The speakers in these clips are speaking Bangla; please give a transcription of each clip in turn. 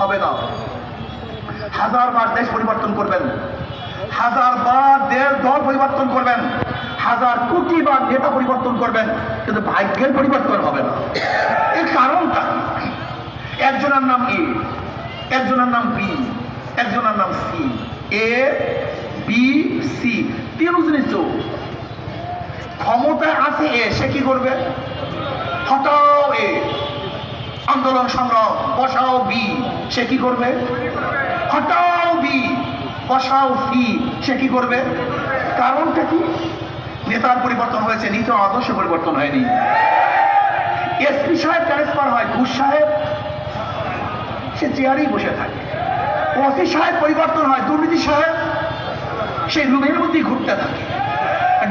হবে না। হাজারবার দেশ পরিবর্তন করবেন, হাজারবার দল পরিবর্তন করবেন, হাজার কোটি বার নেতা পরিবর্তন করবেন, কিন্তু ভাগ্যের পরিবর্তন হবে না। এর কারণটা একজনের নাম এ, একজনের নাম বি, একজনের নাম সি। এ বি সি তিনজনই চোখ। ক্ষমতায় আছে এ, সে কি করবে? হটাও এ, আন্দোলন সংগ্রাম, বসাও বি, সে কি করবে? হটাও বি, বসাও সি, সে কি করবে? কারণটা কি? নেতার পরিবর্তন হয়েছে, নীতি আদর্শ পরিবর্তন হয়নি। এসপি সাহেব ট্রান্সফার হয়, ঘুষ সাহেব সে চেয়ারেই বসে থাকে। ওসি সাহেব পরিবর্তন হয়, দুর্নীতি সাহেব সেই রুমের মধ্যেই ঘুরতে থাকে।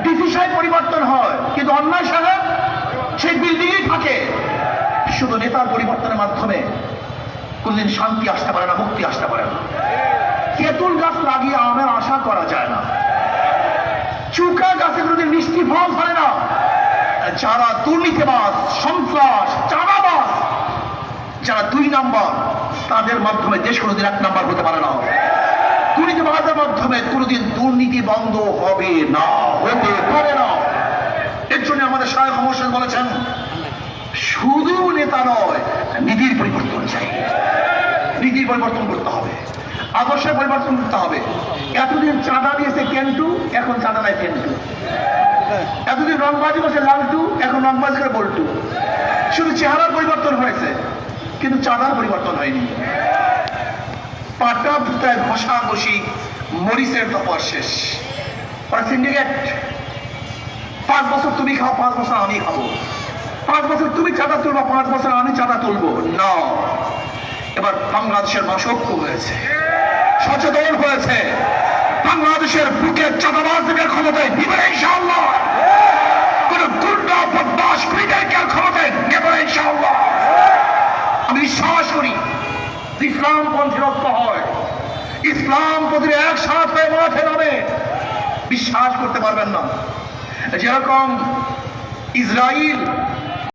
ডিসি সাহেব পরিবর্তন হয়, কিন্তু অন্যায় সাহেব সেই বিল্ডিংয়েই থাকে। শুধু নেতার পরিবর্তনের মাধ্যমে কোনদিন শান্তি আসতে পারে না, মুক্তি আসতে পারে না। তেঁতুল গাছ লাগিয়ে আমের আশা করা যায় না, চুকা গাছে কোনদিন মিষ্টি ফল ধরে না। যারা দুর্নীতিবাজ, সন্ত্রাস, চাঁদাবাজ, যারা 2 নম্বর, তাদের মাধ্যমে দেশ কোনদিন 1 নম্বর হতে পারে না। দুর্নীতিবাজের মাধ্যমে কোনদিন দুর্নীতি বন্ধ হবে না, হতে পারে না। এর জন্য আমাদের শায়খ হোসেন বলেছেন, শুধু নেতা নয়, নীতির পরিবর্তন চাই। নীতির পরিবর্তন করতে হবে, আদর্শের পরিবর্তন করতে হবে। এতদিন চাঁদা দিয়েছে কেন্টু, এখন চাঁদা নাই কেন্টু। এতদিন রংবাজি বসে লালটু, এখন রংবাজি করে বল্টু। শুধু চেহারার পরিবর্তন হয়েছে, কিন্তু চাঁদার পরিবর্তন হয়নি। পাটা পুতায় ঘষাঘষি, মরিচের দফা শেষ। সিন্ডিকেট, 5 বছর তুমি খাও, 5 বছর আমি খাবো। 5 বছর তুমি চাঁদা তুলবা, 5 বছর আমি চাঁদা তুলবো না। এবার বাংলাদেশের মানুষ ঐক্য হয়েছে, সচেতন হয়েছে। বাংলাদেশের বুকে চাঁদাবাজদের ক্ষমতায় দিবে না ইনশাআল্লাহ। কোন গুন্ডা বদমাশ খুনিদেরকে ক্ষমতায় নেবে না ইনশাআল্লাহ। আমি বিশ্বাস করি ইসলাম পন্থী রক্ত হয়, ইসলাম পন্থীরা একসাথে মাঠে নামে। বিশ্বাস করতে পারবেন না, যেরকম ইসরায়েল